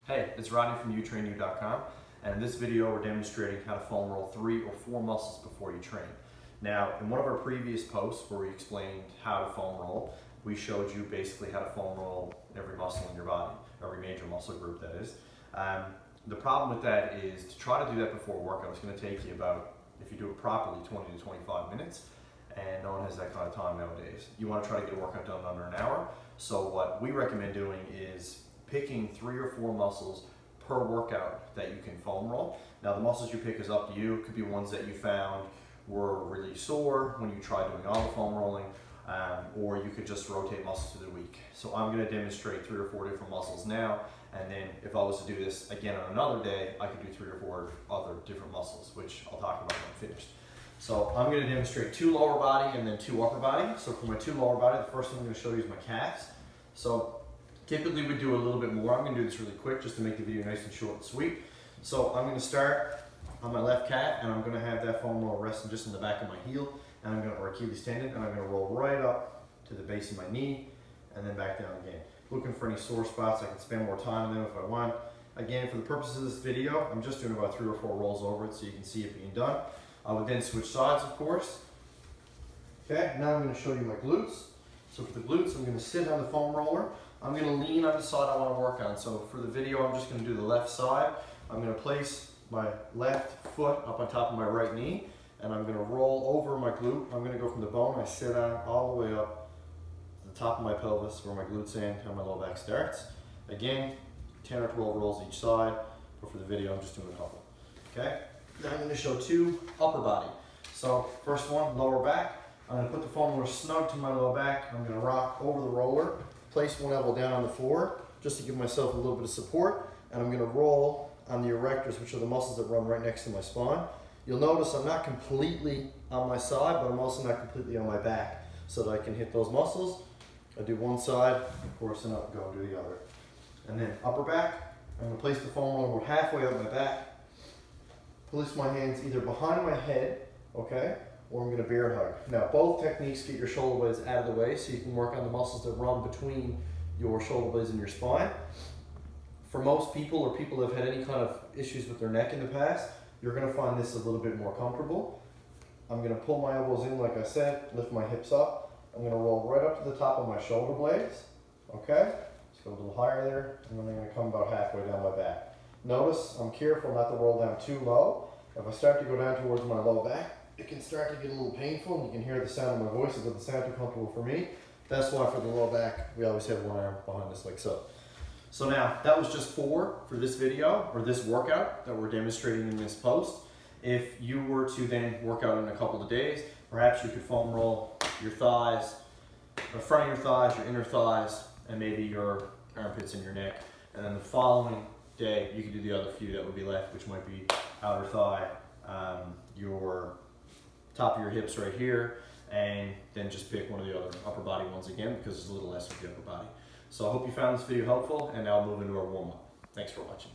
Hey, it's Rodney from youtrainu.com, and in this video we're demonstrating how to foam roll 3 or 4 muscles before you train. Now, in one of our previous posts where we explained how to foam roll, we showed you basically how to foam roll every muscle in your body, every major muscle group that is. The problem with that is to try to do that before a workout is going to take you about, if you do it properly, 20 to 25 minutes, and no one has that kind of time nowadays. You want to try to get a workout done under an hour, so what we recommend doing is picking 3 or 4 muscles per workout that you can foam roll. Now the muscles you pick is up to you. It could be ones that you found were really sore when you tried doing all the foam rolling, or you could just rotate muscles through the week. So I'm going to demonstrate 3 or 4 different muscles now, and then if I was to do this again on another day, I could do 3 or 4 other different muscles, which I'll talk about when I'm finished. So I'm going to demonstrate 2 lower body and then 2 upper body. So for my 2 lower body, the first thing I'm going to show you is my calves. So typically we do a little bit more. I'm going to do this really quick just to make the video nice and short and sweet. So I'm going to start on my left calf, and I'm going to have that foam roll resting just in the back of my heel, and I'm going to, or Achilles tendon, and I'm going to roll right up to the base of my knee and then back down again. Looking for any sore spots, I can spend more time on them if I want. Again, for the purposes of this video, I'm just doing about 3 or 4 rolls over it so you can see it being done. I would then switch sides, of course. Okay, now I'm going to show you my glutes. So for the glutes, I'm going to sit on the foam roller. I'm going to lean on the side I want to work on. So for the video, I'm just going to do the left side. I'm going to place my left foot up on top of my right knee, and I'm going to roll over my glute. I'm going to go from the bone I sit on all the way up to the top of my pelvis where my glutes end and my low back starts. Again, 10 or 12 rolls each side, but for the video, I'm just doing a couple. Okay? Now I'm going to show 2 upper body. So first one, lower back. I'm going to put the foam roller snug to my lower back. I'm going to rock over the roller, place one elbow down on the floor just to give myself a little bit of support, and I'm going to roll on the erectors, which are the muscles that run right next to my spine. You'll notice I'm not completely on my side, but I'm also not completely on my back, so that I can hit those muscles. I do one side, of course, and I'll go and do the other. And then upper back, I'm going to place the foam roller halfway up my back, place my hands either behind my head, okay, or I'm going to bear hug. Now both techniques get your shoulder blades out of the way so you can work on the muscles that run between your shoulder blades and your spine. For most people, or people that have had any kind of issues with their neck in the past, you're going to find this a little bit more comfortable. I'm going to pull my elbows in like I said, lift my hips up. I'm going to roll right up to the top of my shoulder blades, okay? Let's go a little higher there, and then I'm going to come about halfway down my back. Notice I'm careful not to roll down too low. If I start to go down towards my low back, it can start to get a little painful, and you can hear the sound of my voice. It doesn't sound too comfortable for me. That's why for the low back, we always have one arm behind us like so. So now, that was just 4 for this video, or this workout that we're demonstrating in this post. If you were to then work out in a couple of days, perhaps you could foam roll your thighs, the front of your thighs, your inner thighs, and maybe your armpits and your neck. And then the following day, you could do the other few that would be left, which might be outer thigh, your top of your hips right here, and then just pick one of the other upper body ones again because there's a little less of the upper body. So I hope you found this video helpful, and now I'll move into our warm-up. Thanks for watching.